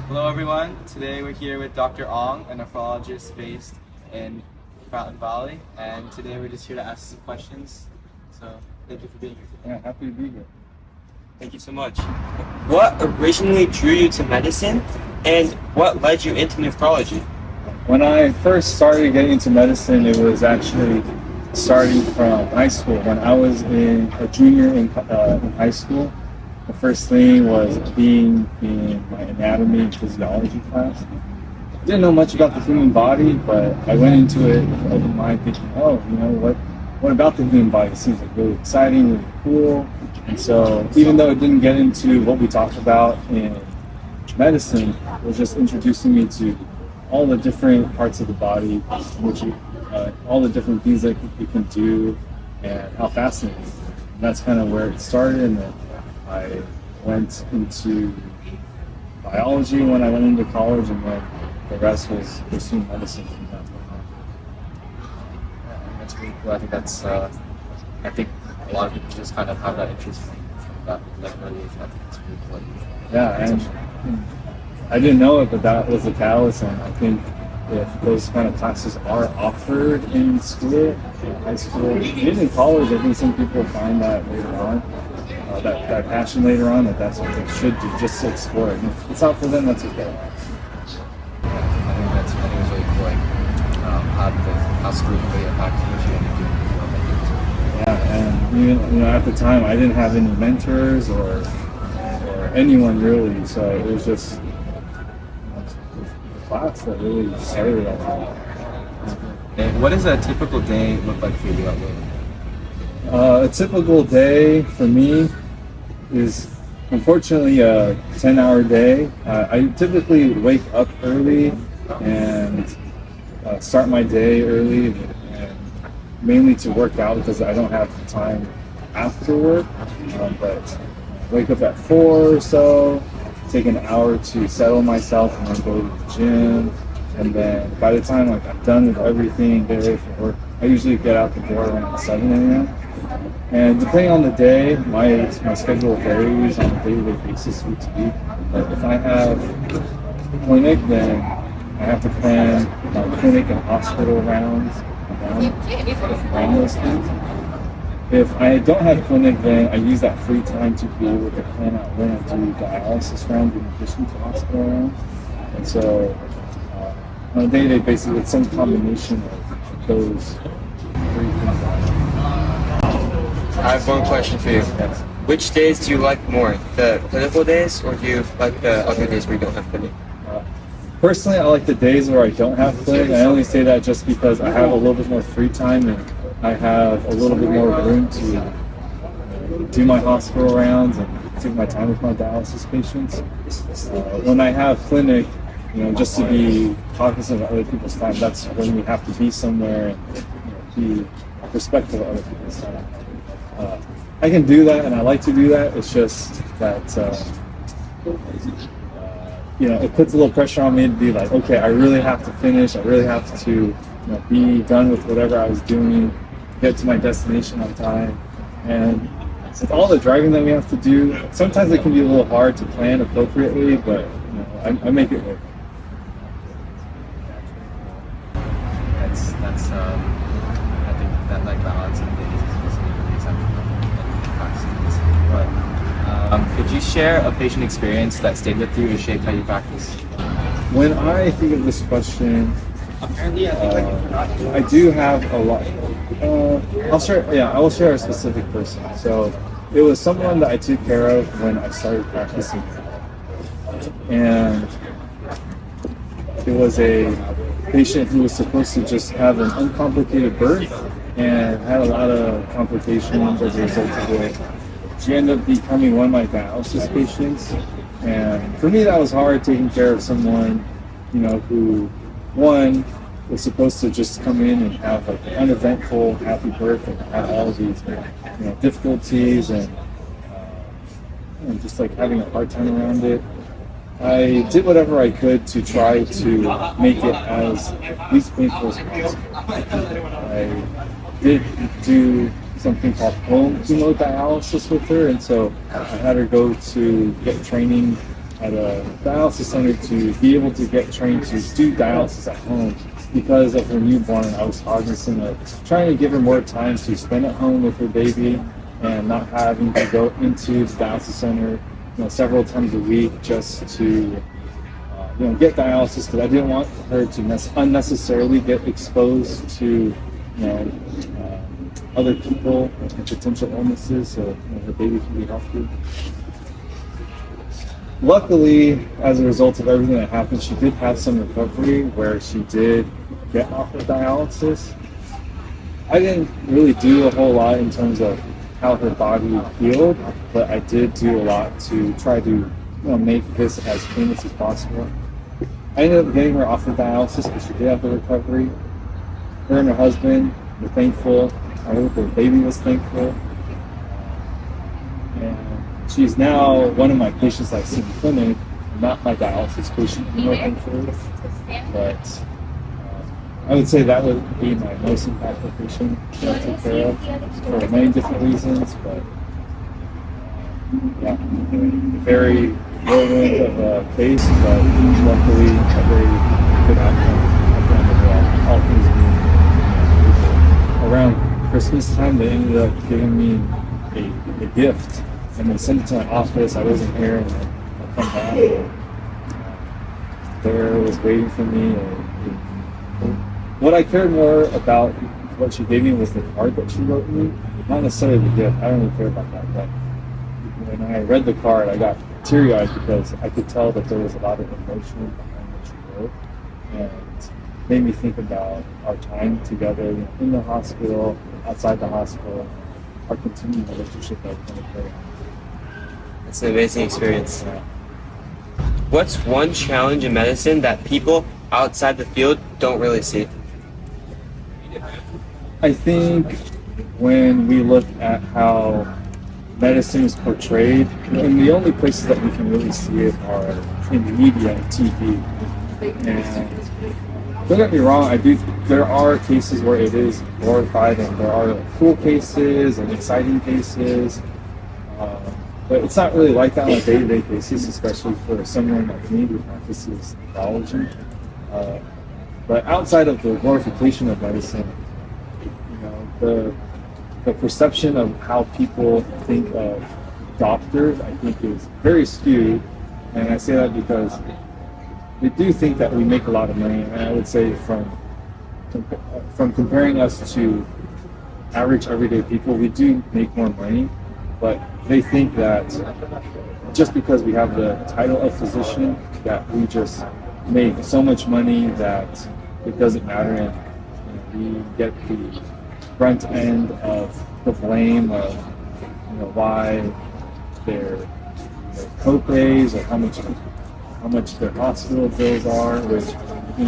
Hello everyone, today we're here with Dr. Ong, a nephrologist based in Fountain Valley, and today we're just here to ask some questions. So thank you for being here today. Yeah, happy to be here. Thank you so much. What originally drew you to medicine, and what led you into nephrology? When I first started getting into medicine, it was actually starting from high school. When I was a junior in high school, the first thing was being in my anatomy and physiology class. Didn't know much about the human body, but I went into it with an open mind thinking, what about the human body seems like really exciting, really cool. And so even though it didn't get into what we talked about in medicine, it was just introducing me to all the different parts of the body, all the different things that it can do and how fascinating it is. And that's kind of where it started, and then I went into biology when I went into college, and then the rest was pursuing medicine from that point on. Yeah, I think that's really cool. I think that's, I think a lot of people just kind of have that interest from that early age. I think it's really cool. Yeah, and I didn't know it, but that was the catalyst, and I think if those kind of classes are offered in school, in high school, even in college, I think some people find that later on. That passion later on, that's what they should do, just to explore it. And if it's not for them, that's okay. I think it's really cool, like, how school really impacted you and you doing the field that Yeah, and even at the time, I didn't have any mentors or anyone really, so it was just the class that really started all that. And what does a typical day look like for you at work? A typical day for me is unfortunately a 10-hour day. I typically wake up early and start my day early, and mainly to work out because I don't have time after work. But wake up at 4 or so, take an hour to settle myself, and then go to the gym. And then by the time I'm done with everything, get ready for work, I usually get out the door around 7 a.m. And depending on the day, my schedule varies on a day-to-day basis week to week. But if I have clinic, then I have to plan my clinic and hospital rounds around those things. If I don't have clinic, then I use that free time to be able to plan out when I do dialysis rounds in addition to hospital rounds. And so on a day-to-day basis, it's some combination of those three things. I have one question for you. Yes. Which days do you like more, the clinical days, or do you like the other days where you don't have clinic? Personally, I like the days where I don't have clinic. I only say that just because I have a little bit more free time and I have a little bit more room to do my hospital rounds and take my time with my dialysis patients. When I have clinic, just to be cognizant of other people's time, that's when we have to be somewhere and be respectful of other people's time. I can do that, and I like to do that. It's just that it puts a little pressure on me to be like, okay, I really have to finish. I really have to be done with whatever I was doing, get to my destination on time. And with all the driving that we have to do, sometimes it can be a little hard to plan appropriately, but I make it work. That's I think that like balance of days is really essential in practice. But could you share a patient experience that stayed with you or shaped how you practice? When I think of this question, I do have a lot. I will share a specific person. So it was someone that I took care of when I started practicing, and it was a patient who was supposed to just have an uncomplicated birth and had a lot of complications as a result of it. She ended up becoming one of my dialysis patients, and for me that was hard, taking care of someone, who, one, was supposed to just come in and have like an uneventful, happy birth, and had all of these, difficulties and just like having a hard time around it. I did whatever I could to try to make it as least painful as possible. I did do something called home hemodialysis with her, and so I had her go to get training at a dialysis center to be able to get trained to do dialysis at home. Because of her newborn, I was cognizant of trying to give her more time to spend at home with her baby and not having to go into the dialysis center, several times a week just to, get dialysis, because I didn't want her to unnecessarily get exposed to, other people and potential illnesses, so her baby can be healthy. Luckily, as a result of everything that happened, she did have some recovery where she did get off of dialysis. I didn't really do a whole lot in terms of how her body healed, but I did do a lot to try to make this as painless as possible. I ended up getting her off of dialysis because she did have the recovery. Her and her husband were thankful. I hope her baby was thankful. And she's now one of my patients that I see in the clinic, not my dialysis patient anymore, thankfully. But I would say that would be my most impactful patient that I took care of for many different reasons, but yeah, very whirlwind of a case, but luckily a very good outcome at the end of it all things being around Christmas time. They ended up giving me a gift, and they sent it to my office. I wasn't here, and I come back, and there was waiting for me. What I cared more about what she gave me was the card that she wrote me, not necessarily the gift. I don't really care about that, but when I read the card, I got teary-eyed because I could tell that there was a lot of emotion behind what she wrote, and made me think about our time together in the hospital, outside the hospital, our continued relationship that we're going to carry on. It's an amazing experience. What's one challenge in medicine that people outside the field don't really see? I think when we look at how medicine is portrayed, and the only places that we can really see it are in the media and TV. And don't get me wrong, there are cases where it is glorified, and there are cool cases and exciting cases, but it's not really like that on a day-to-day basis, especially for someone like me who practices nephrology. But outside of the glorification of medicine, the perception of how people think of doctors, I think, is very skewed. And I say that because they do think that we make a lot of money. And I would say from comparing us to average everyday people, we do make more money. But they think that just because we have the title of physician, that we just make so much money that it doesn't matter, and we get the brunt end of the blame of why their co-pays or how much their hospital bills are, which we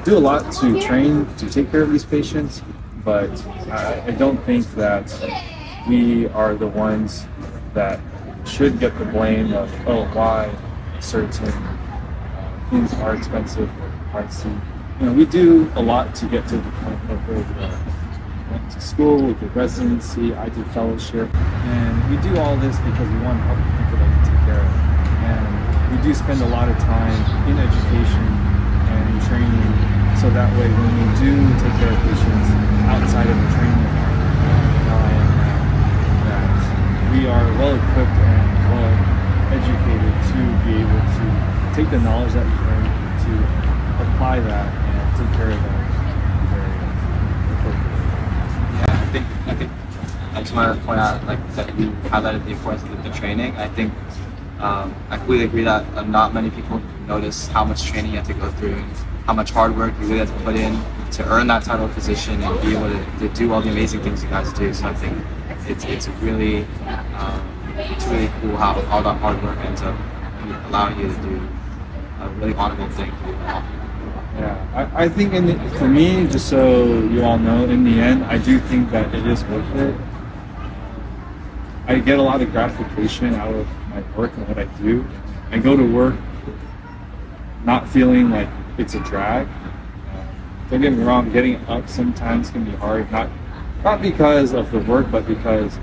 do a lot to train to take care of these patients, but I don't think that we are the ones that should get the blame of why certain things are expensive or pricey. We do a lot to get to the point of where we are. Went to school, we did residency, I did fellowship, and we do all this because we want to help the people that we take care of. And we do spend a lot of time in education and in training, so that way when we do take care of patients outside of the training environment, that we are well equipped and well educated to be able to take the knowledge that we learn to apply that and take care of them very appropriately. I think I just want to point out that you highlighted the importance of the training. I think I completely agree that not many people notice how much training you have to go through and how much hard work you really have to put in to earn that title of physician and be able to do all the amazing things you guys do. So I think it's really cool how all that hard work ends up allowing you to do a really honorable thing. Yeah, I think for me, just so you all know, in the end, I do think that it is worth it. I get a lot of gratification out of my work and what I do. I go to work not feeling like it's a drag. Don't get me wrong, getting up sometimes can be hard, not Not because of the work, but because,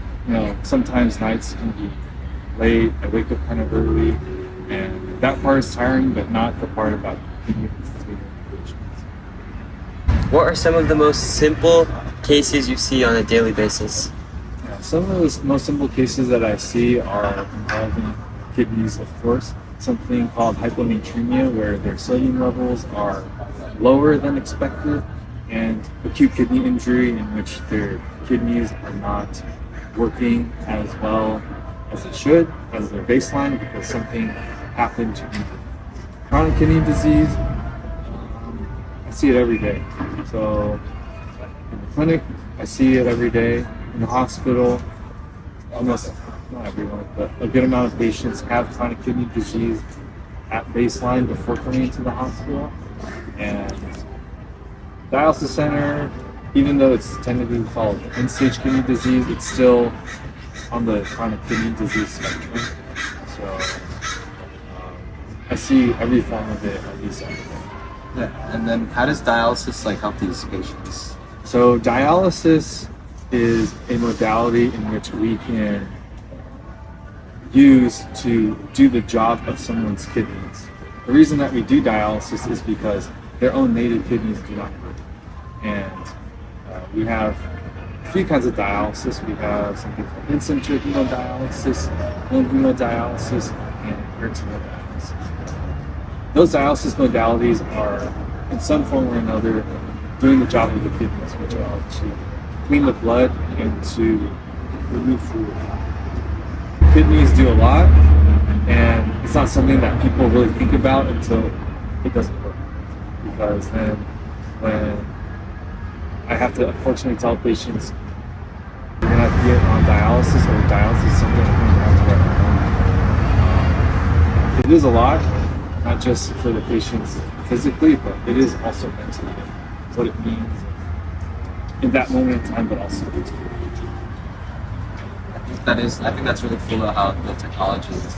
sometimes nights can be late. I wake up kind of early, and that part is tiring, but not the part about continuing to treat patients. What are some of the most simple cases you see on a daily basis? Yeah, some of the most simple cases that I see are involving kidneys, of course. Something called hyponatremia, where their sodium levels are lower than expected, and acute kidney injury, in which their kidneys are not working as well as it should, as their baseline, because something happened to them. Chronic kidney disease, I see it every day. So in the clinic, I see it every day. In the hospital, almost not everyone, but a good amount of patients have chronic kidney disease at baseline before coming into the hospital. And dialysis center, even though it's technically called end-stage kidney disease, it's still on the chronic kidney disease spectrum. So I see every form of it at least every day. Yeah, and then how does dialysis help these patients? So dialysis is a modality in which we can use to do the job of someone's kidneys. The reason that we do dialysis is because their own native kidneys do not work. And we have a few kinds of dialysis. We have something called in-center hemodialysis, home hemodialysis, and peritoneal dialysis. Those dialysis modalities are, in some form or another, doing the job of the kidneys, which are to clean the blood and to remove fluid. Kidneys do a lot, and it's not something that people really think about until it doesn't work. Because then when I have to unfortunately tell patients you're going to have to get on dialysis, or dialysis is something I'm going to have to get on. It is a lot, not just for the patients physically, but it is also mentally what it means in that moment in time, but also into the future. I think that's really cool how the technology has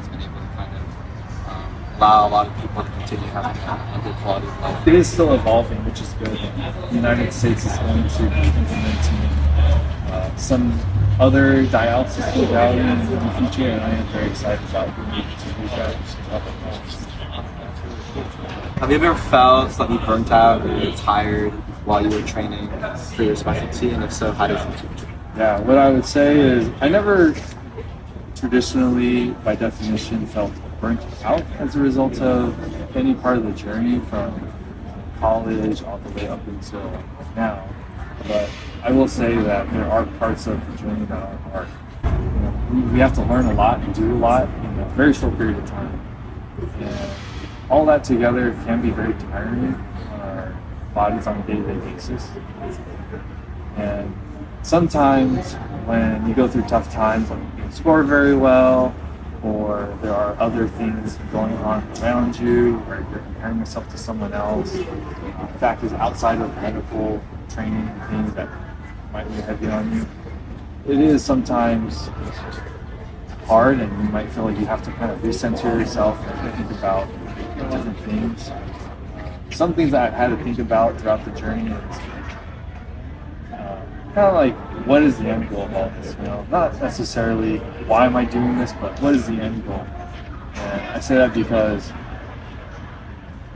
been able to kind of allow a lot of people to continue having a good quality of life. It is still evolving, which is good. The United States is going to be implementing some other dialysis modality in the future, and I am very excited about being able to use that. Have you ever felt slightly burnt out or tired while you were training for your specialty? And if so, how did you keep it? Yeah, what I would say is I never traditionally, by definition, felt burnt out as a result of any part of the journey from college all the way up until now. But I will say that there are parts of the journey that are hard. We have to learn a lot and do a lot in a very short period of time. And all that together can be very tiring on our bodies on a day-to-day basis. And sometimes when you go through tough times, like you don't score very well, or there are other things going on around you, or you're comparing yourself to someone else, factors outside of medical training, things that might be heavy on you, it is sometimes hard, and you might feel like you have to kind of recenter yourself and think about different things. Some things that I've had to think about throughout the journey is kind of like, what is the end goal of all this? Not necessarily why am I doing this, but what is the end goal? And I say that because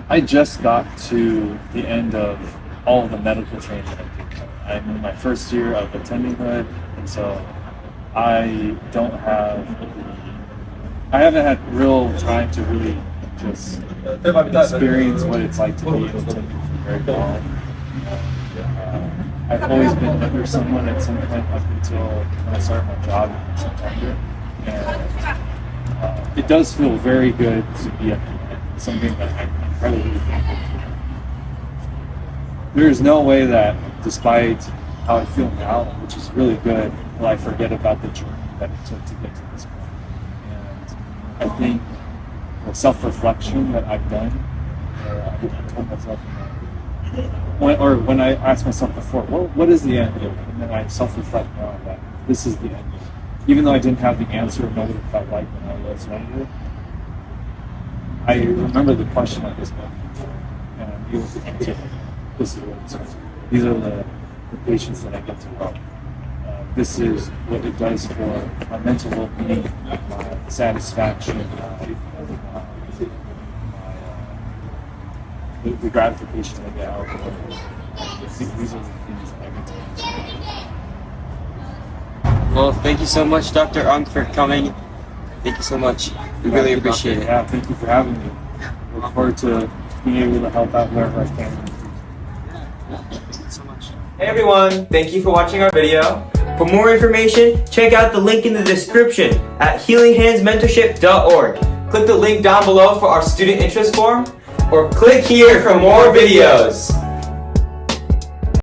I just got to the end of all of the medical training that I did. I'm in my first year of attending hood, and so I haven't had real time to really just experience what it's like to be in attending for very long. I've always been under someone at some point up until when I started my job in September, and it does feel very good to be at the end. It's something that I'm incredibly thankful for. There's no way that, despite how I feel now, which is really good, will I forget about the journey that it took to get to this point. And I think the self-reflection that I've done, I told myself, when I asked myself before, what is the end goal? And then I self-reflect now that this is the end goal. Even though I didn't have the answer of what it felt like when I was younger, I remember the question at this moment, and I'm able to answer. This is what it says. These are the the patients that I get to help. This is what it does for my mental well-being, my satisfaction, the gratification I get out of it. These are the things that I get to do. Well, thank you so much, Dr. Ung, for coming. Thank you so much. We really appreciate it. Yeah, thank you for having me. Look forward to being able to help out wherever I can. Hey everyone, thank you for watching our video. For more information, check out the link in the description at healinghandsmentorship.org. Click the link down below for our student interest form, or click here for more videos.